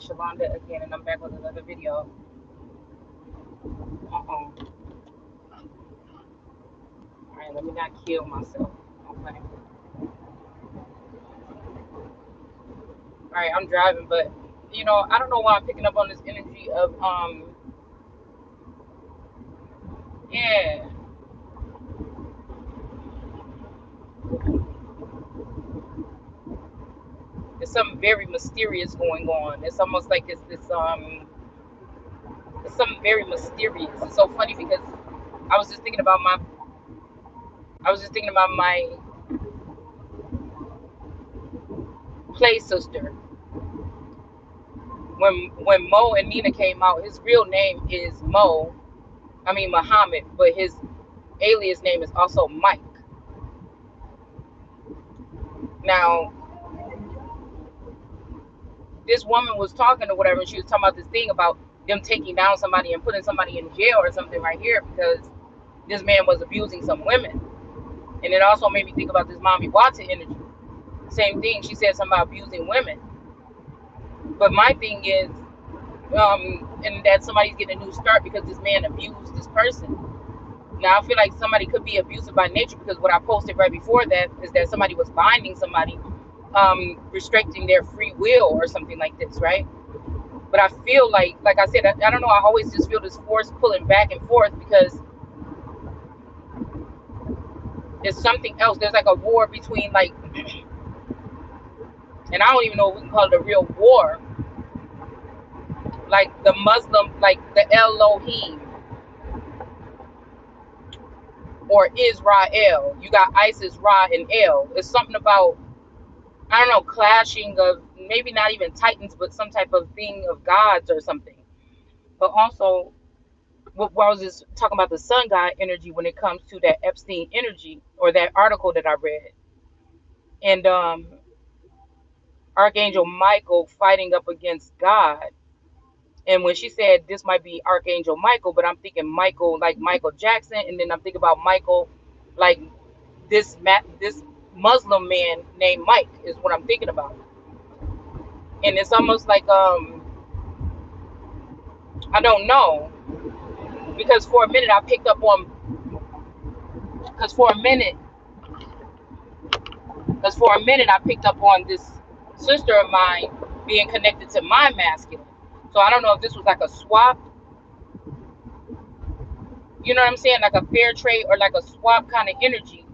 it's Shalonda again, and I'm back with another video. All right, let me not kill myself. Okay. All right, I'm driving, but I don't know why I'm picking up on this energy of yeah, there's something very mysterious going on. It's almost like it's something very mysterious. It's so funny because I was just thinking about my I was just thinking about my play sister when Mo and Nina came out. His real name is Muhammad, but his alias name is also Mike. Now, this woman was talking or whatever, and she was talking about this thing about them taking down somebody and putting somebody in jail or something right here because this man was abusing some women. And it also made me think about this mommy Watson energy. Same thing. She said something about abusing women. But my thing is, and that somebody's getting a new start because this man abused this person. Now I feel like somebody could be abusive by nature because what I posted right before that is that somebody was binding somebody, restricting their free will or something like this, right? But I feel like I said, I don't know. I always just feel this force pulling back and forth because there's something else. There's like a war between and I don't even know if we can call it a real war. Like the Muslim, like the Elohim or Israel. You got Isis, Ra, and El. It's something about, I don't know, clashing of maybe not even titans, but some type of thing of gods or something. But also, what I was just talking about the sun god energy when it comes to that Epstein energy or that article that I read. And Archangel Michael fighting up against God. And when she said this might be Archangel Michael, but I'm thinking Michael like Michael Jackson, and then I'm thinking about Michael like this Muslim man named Mike is what I'm thinking about. And it's almost like I don't know because for a minute I picked up on because for a minute I picked up on this sister of mine being connected to my masculine. So I don't know if this was like a swap, you know what I'm saying, like a fair trade or like a swap kind of energy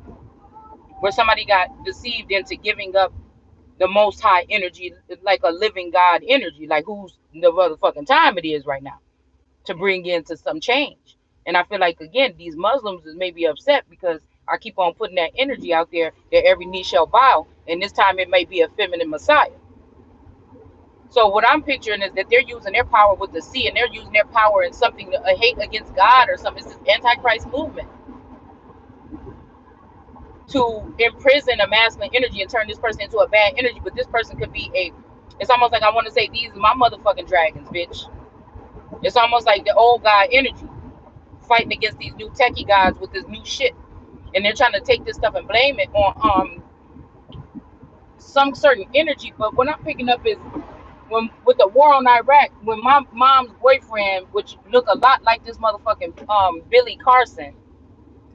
where somebody got deceived into giving up the most high energy, like a living God energy, like who's the motherfucking time it is right now to bring into some change. And I feel like again, these Muslims is maybe upset because I keep on putting that energy out there that every knee shall bow, and this time it may be a feminine Messiah. So what I'm picturing is that they're using their power with the sea, and they're using their power in something, a hate against God or something. It's this antichrist movement to imprison a masculine energy and turn this person into a bad energy. But this person could be it's almost like I want to say, these are my motherfucking dragons, bitch. It's almost like the old guy energy fighting against these new techie guys with this new shit. And they're trying to take this stuff and blame it on some certain energy. But what I'm picking up is when with the war on Iraq, when my mom's boyfriend, which looked a lot like this motherfucking Billy Carson,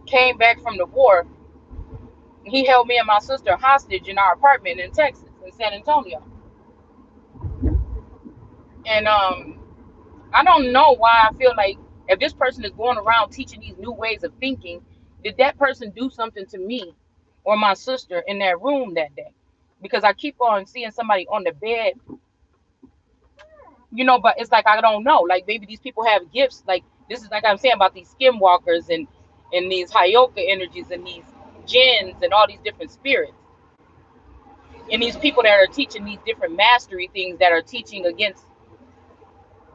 came back from the war, he held me and my sister hostage in our apartment in Texas, in San Antonio. And I don't know why I feel like if this person is going around teaching these new ways of thinking, did that person do something to me or my sister in that room that day? Because I keep on seeing somebody on the bed, but it's like I don't know. Like maybe these people have gifts. Like this is like I'm saying about these skinwalkers and these Hyoka energies and these jinns and all these different spirits. And these people that are teaching these different mastery things that are teaching against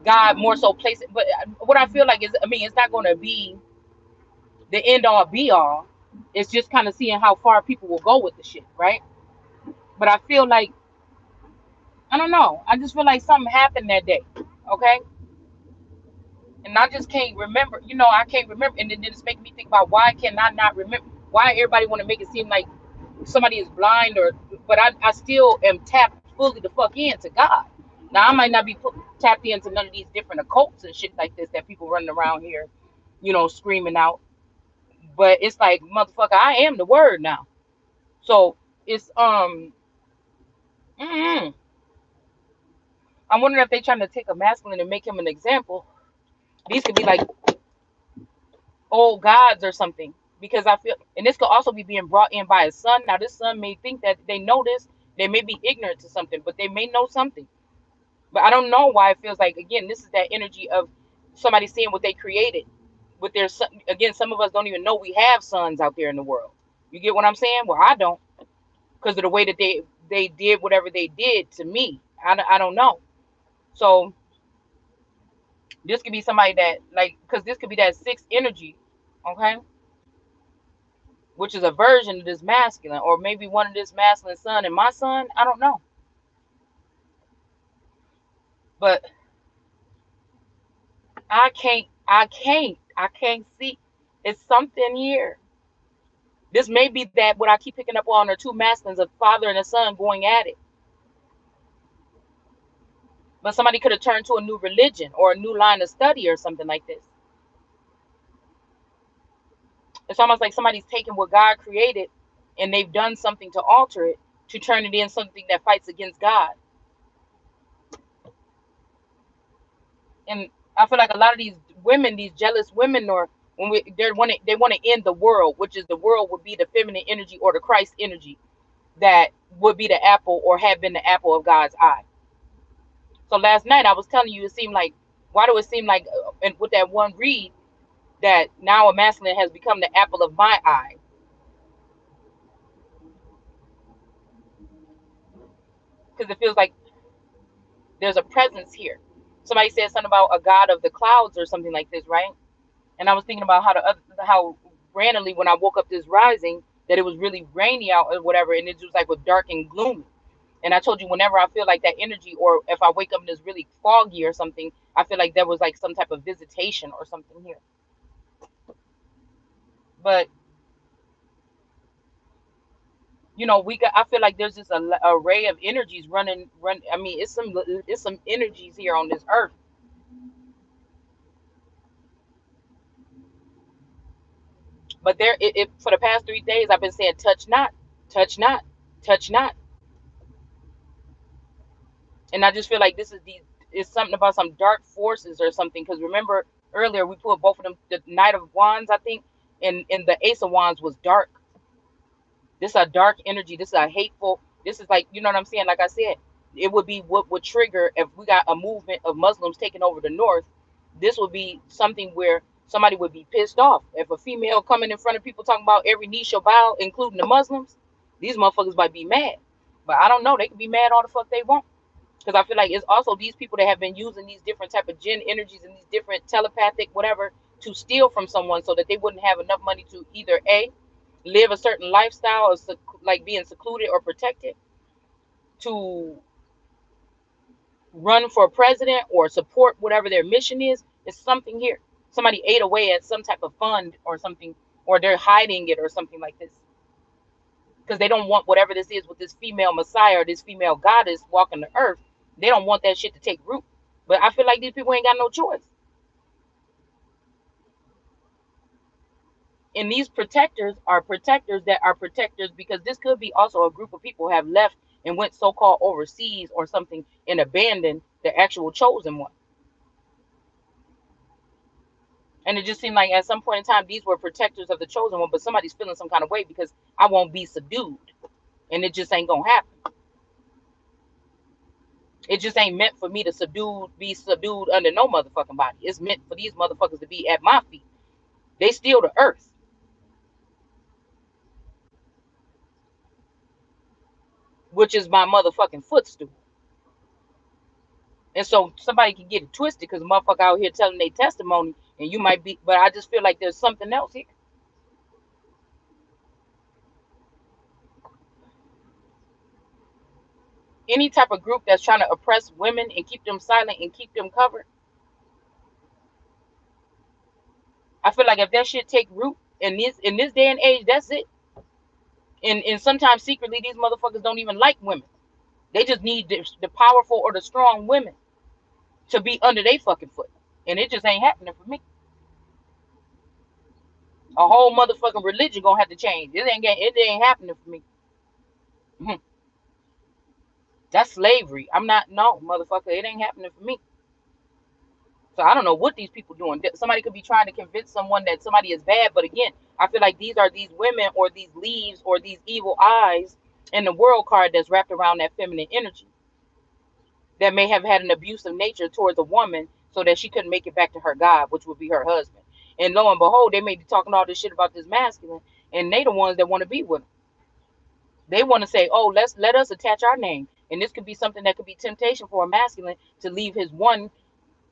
God more so place it. But what I feel like is, I mean, it's not going to be the end all be all. It's just kind of seeing how far people will go with the shit, right? But I feel like, I don't know. I just feel like something happened that day, okay? And I just can't remember. I can't remember. And then it's making me think about why can I not remember? Why everybody want to make it seem like somebody is blind but I still am tapped fully the fuck into God. Now I might not be tapped into none of these different occults and shit like this that people running around here, screaming out. But it's like, motherfucker, I am the word now. So it's mm, I'm wondering if they trying to take a masculine and make him an example. These could be like old gods or something. Because I feel, and this could also be being brought in by his son. Now this son may think that they know this. They may be ignorant to something, but they may know something. But I don't know why it feels like, again, this is that energy of somebody seeing what they created with their son. Again, some of us don't even know we have sons out there in the world. You get what I'm saying? Well, I don't, because of the way that they did whatever they did to me. I don't know. So this could be somebody that, like, because this could be that sixth energy, okay, which is a version of this masculine, or maybe one of this masculine son and my son. I don't know, but I can't see. It's something here. This may be that what I keep picking up on are two masculines, a father and a son going at it. But somebody could have turned to a new religion or a new line of study or something like this. It's almost like somebody's taken what God created and they've done something to alter it to turn it in something that fights against God. And I feel like a lot of these women, these jealous women, or when they want to end the world, which is the world would be the feminine energy or the Christ energy that would be the apple or have been the apple of God's eye. So last night I was telling you, it seemed like, why do it seem like, and with that one read, that now a masculine has become the apple of my eye? Because it feels like there's a presence here. Somebody said something about a god of the clouds or something like this, right? And I was thinking about how randomly when I woke up this rising that it was really rainy out or whatever, and it was like was dark and gloomy. And I told you, whenever I feel like that energy, or if I wake up and it's really foggy or something, I feel like there was like some type of visitation or something here. But I feel like there's just a array of energies run. I mean, it's some energies here on this earth. But for the past 3 days I've been saying, touch not, touch not, touch not. And I just feel like this is it's something about some dark forces or something. Because remember earlier we put both of them, the Knight of Wands, I think, and the Ace of Wands was dark. This is a dark energy. This is a hateful. This is like, you know what I'm saying? Like I said, it would be what would trigger if we got a movement of Muslims taking over the North. This would be something where somebody would be pissed off. If a female coming in front of people talking about every knee shall bow, including the Muslims, these motherfuckers might be mad. But I don't know. They can be mad all the fuck they want. Because I feel like it's also these people that have been using these different type of jinn energies and these different telepathic whatever to steal from someone so that they wouldn't have enough money to either A, live a certain lifestyle of like being secluded or protected, to run for president or support whatever their mission is. It's something here. Somebody ate away at some type of fund or something, or they're hiding it or something like this. Because they don't want whatever this is with this female messiah or this female goddess walking the earth. They don't want that shit to take root. But I feel like these people ain't got no choice. And these protectors are protectors that are protectors because this could be also a group of people who have left and went so-called overseas or something and abandoned the actual chosen one. And it just seemed like at some point in time these were protectors of the chosen one, but somebody's feeling some kind of way because I won't be subdued, and it just ain't gonna happen. It just ain't meant for me to be subdued under no motherfucking body. It's meant for these motherfuckers to be at my feet. They steal the earth, which is my motherfucking footstool. And so somebody can get it twisted because motherfucker out here telling their testimony, and you might be, but I just feel like there's something else here. Any type of group that's trying to oppress women and keep them silent and keep them covered, I feel like if that shit take root in this day and age, that's it. And sometimes secretly these motherfuckers don't even like women. They just need the powerful or the strong women to be under their fucking foot. And it just ain't happening for me. A whole motherfucking religion gonna have to change. It ain't happening for me. Mhm. That's slavery. I'm not, no, motherfucker. It ain't happening for me. So I don't know what these people doing. Somebody could be trying to convince someone that somebody is bad, but again, I feel like these are these women or these leaves or these evil eyes in the world card that's wrapped around that feminine energy that may have had an abusive nature towards a woman so that she couldn't make it back to her God, which would be her husband. And lo and behold, they may be talking all this shit about this masculine, and they the ones that want to be with him. They want to say, "Oh, let us attach our name," and this could be something that could be temptation for a masculine to leave his one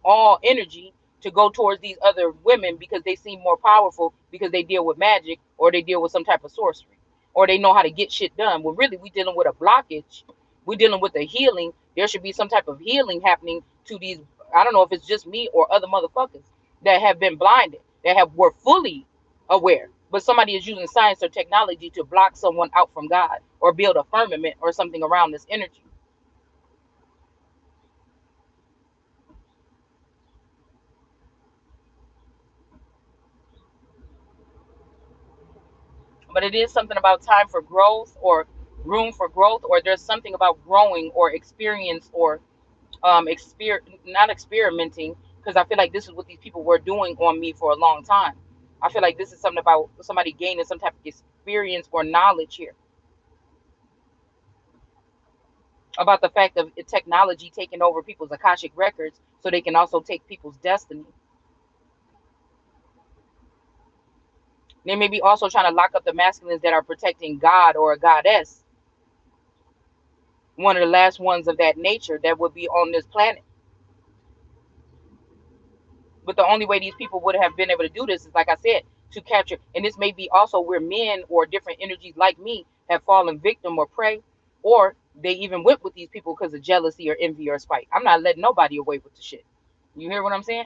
all energy to go towards these other women because they seem more powerful because they deal with magic or they deal with some type of sorcery or they know how to get shit done. Well, really, we dealing with a blockage. We dealing with a healing. There should be some type of healing happening to these. I don't know if it's just me or other motherfuckers that have been blinded, that have were fully aware, but somebody is using science or technology to block someone out from God or build a firmament or something around this energy. But it is something about time for growth or room for growth, or there's something about growing or experience or not experimenting, because I feel like this is what these people were doing on me for a long time. I feel like this is something about somebody gaining some type of experience or knowledge here about the fact of technology taking over people's akashic records so they can also take people's destiny. They may be also trying to lock up the masculines that are protecting God or a goddess, one of the last ones of that nature that would be on this planet. But the only way these people would have been able to do this is, like I said, to capture. And this may be also where men or different energies like me have fallen victim or prey, or they even went with these people because of jealousy or envy or spite. I'm not letting nobody away with the shit. You hear what I'm saying?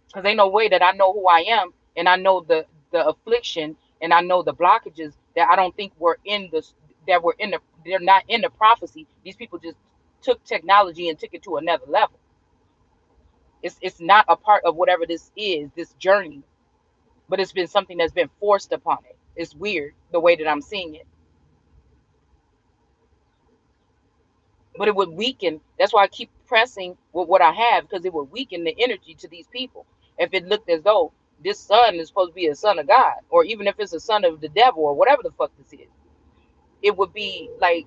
Because ain't no way that I know who I am and I know the affliction and I know the blockages that I don't think were in the that were in the they're not in the prophecy. These people just took technology and took it to another level. It's not a part of whatever this is, this journey, but it's been something that's been forced upon it. It's weird the way that I'm seeing it, but it would weaken. That's why I keep pressing with what I have, because it would weaken the energy to these people if it looked as though this son is supposed to be a son of God, or even if it's a son of the devil or whatever the fuck this is. It would be like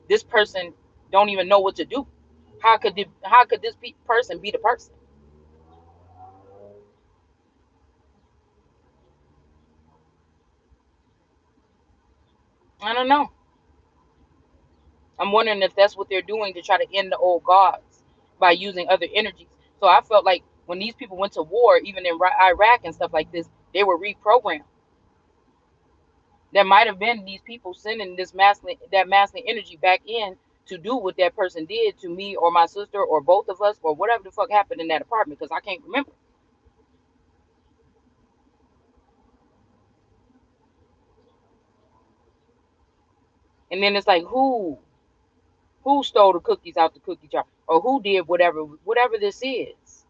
this person don't even know what to do. How could this person be the person? I don't know. I'm wondering if that's what they're doing to try to end the old gods by using other energies. So I felt like when these people went to war, even in Iraq and stuff like this, they were reprogrammed. That might have been these people sending that masculine energy back in to do what that person did to me or my sister or both of us or whatever the fuck happened in that apartment, because I can't remember. And then it's like who stole the cookies out the cookie jar, or who did whatever this is.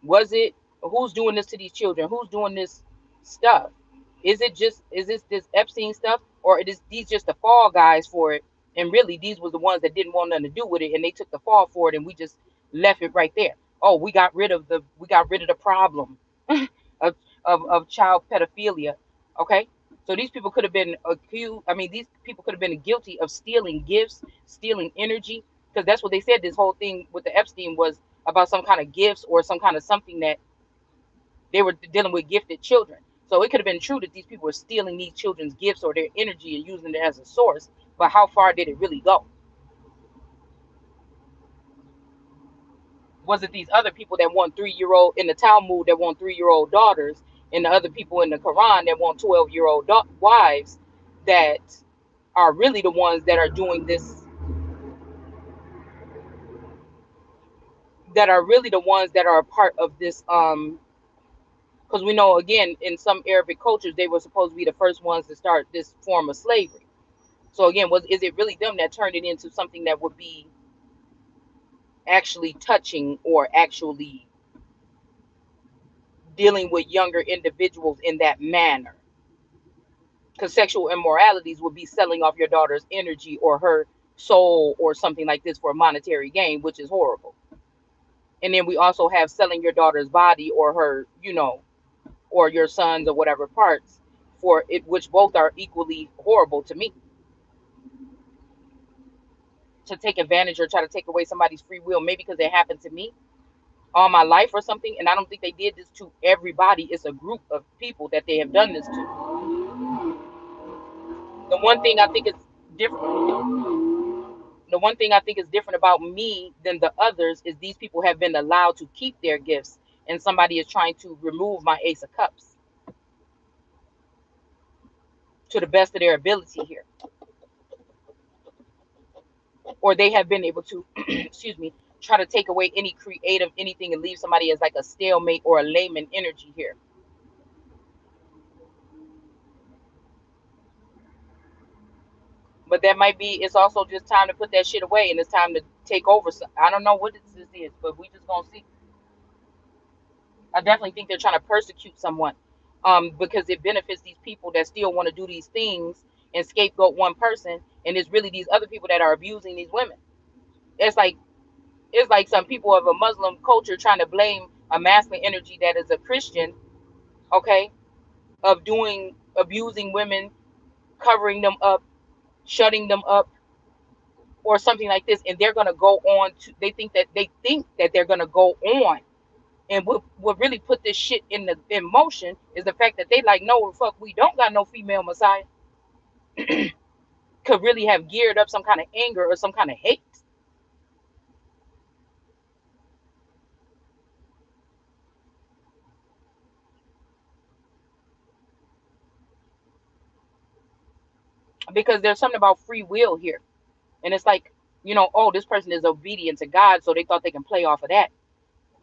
Was it, who's doing this to these children? Who's doing this stuff? Is this Epstein stuff, or it is these just the fall guys for it? And really, these was the ones that didn't want nothing to do with it, and they took the fall for it, and we just left it right there. Oh, we got rid of the problem of of child pedophilia. Okay, so these people could have been accused. I mean, these people could have been guilty of stealing gifts, stealing energy, because that's what they said. This whole thing with the Epstein was about some kind of gifts or some kind of something that they were dealing with gifted children. So it could have been true that these people were stealing these children's gifts or their energy and using it as a source. But how far did it really go? Was it these other people that want 3-year-old in the Talmud that want 3-year-old daughters, and the other people in the Quran that want 12-year-old wives that are really the ones that are doing this, that are really the ones that are a part of this? Because we know, again, in some Arabic cultures they were supposed to be the first ones to start this form of slavery. So again, is it really them that turned it into something that would be actually touching or actually dealing with younger individuals in that manner? Because sexual immoralities would be selling off your daughter's energy or her soul or something like this for a monetary gain, which is horrible. And then we also have selling your daughter's body or her, or your sons or whatever parts for it, which both are equally horrible to me. To take advantage or try to take away somebody's free will, maybe because it happened to me all my life or something. And I don't think they did this to everybody. It's a group of people that they have done this to. The one thing I think is different. The one thing I think is different about me than the others is these people have been allowed to keep their gifts, and somebody is trying to remove my Ace of Cups to the best of their ability here, or they have been able to, excuse me, try to take away any creative anything and leave somebody as like a stalemate or a layman energy here. But that might be, it's also just time to put that shit away and it's time to take over. I don't know what this is, but we just gonna see. I definitely think they're trying to persecute someone, because it benefits these people that still want to do these things and scapegoat one person, and it's really these other people that are abusing these women. It's like some people of a Muslim culture trying to blame a masculine energy that is a Christian, okay, of doing abusing women, covering them up, shutting them up, or something like this, and they're gonna go on to. They think that they're gonna go on, and what really put this shit in motion is the fact that they like, no, fuck, we don't got no female messiah. Could really have geared up some kind of anger or some kind of hate, because there's something about free will here, and it's like, oh, this person is obedient to God, so they thought they can play off of that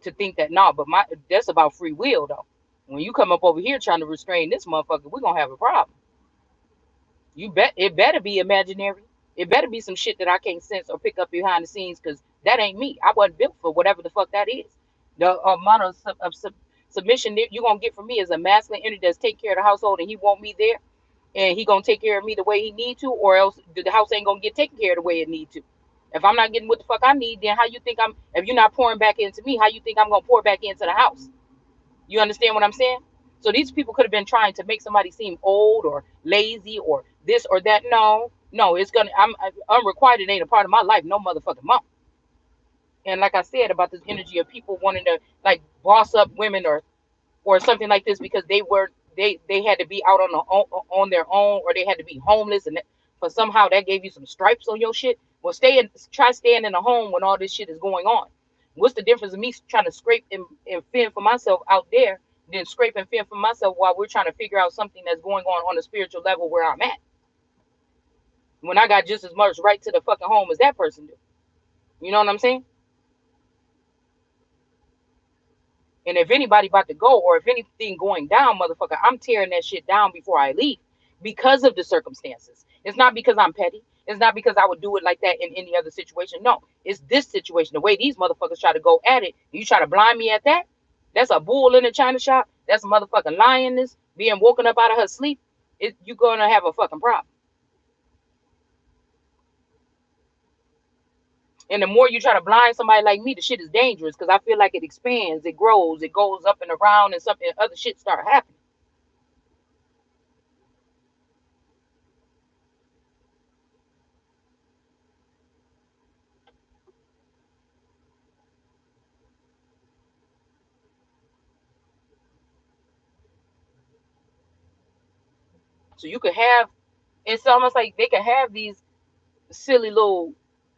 to think that, no, but that's about free will though. When you come up over here trying to restrain this motherfucker, we're gonna have a problem. You bet it better be imaginary. It better be some shit that I can't sense or pick up behind the scenes, because that ain't me. I wasn't built for whatever the fuck that is. The amount of submission that you're gonna get from me is a masculine energy that's take care of the household, and he want me there, and he gonna take care of me the way he need to, or else the house ain't gonna get taken care of the way it need to. If I'm not getting what the fuck I need, then how you think I'm? If you're not pouring back into me, how you think I'm gonna pour back into the house? You understand what I'm saying? So these people could have been trying to make somebody seem old or lazy or this or that. No, no, it's gonna. I'm unrequited. Ain't a part of my life. No motherfucking month. And like I said about this energy of people wanting to like boss up women or something like this because they had to be out on their own, or they had to be homeless, and for somehow that gave you some stripes on your shit. Well, try staying in a home when all this shit is going on. What's the difference of me trying to scrape and fend for myself out there than scrape and fend for myself while we're trying to figure out something that's going on a spiritual level where I'm at, when I got just as much right to the fucking home as that person do? You know what I'm saying? And if anybody about to go, or if anything going down, motherfucker, I'm tearing that shit down before I leave, because of the circumstances. It's not because I'm petty. It's not because I would do it like that in any other situation. No, it's this situation. The way these motherfuckers try to go at it, you try to blind me at that? That's a bull in a china shop. That's a motherfucking lioness being woken up out of her sleep. You're going to have a fucking problem. And the more you try to blind somebody like me, the shit is dangerous, because I feel like it expands, it grows, it goes up and around, and something other shit start happening. So you could have, it's almost like they could have these silly little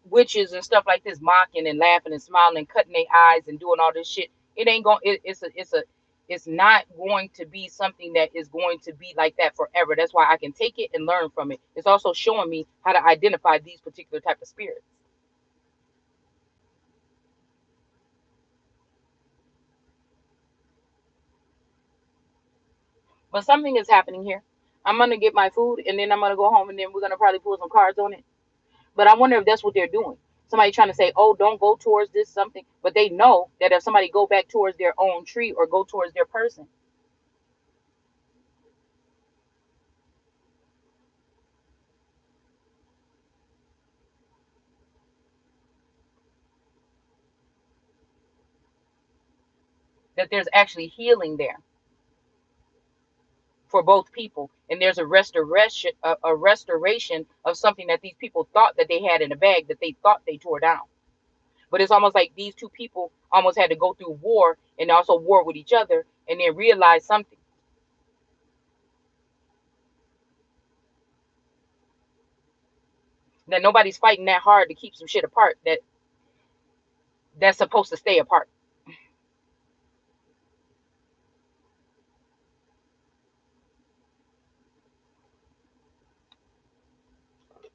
witches and stuff like this mocking and laughing and smiling and cutting their eyes and doing all this shit. It ain't going, it's not going to be something that is going to be like that forever. That's why I can take it and learn from it. It's also showing me how to identify these particular type of spirits. But something is happening here. I'm gonna get my food and then I'm gonna go home and then we're gonna probably pull some cards on it. But I wonder if that's what they're doing. Somebody trying to say, "Oh, don't go towards this something," but they know that if somebody go back towards their own tree or go towards their person, that there's actually healing there for both people, and there's a restoration of something that these people thought that they had in a bag that they thought they tore down. But it's almost like these two people almost had to go through war and also war with each other, and then realize something, that nobody's fighting that hard to keep some shit apart that's supposed to stay apart.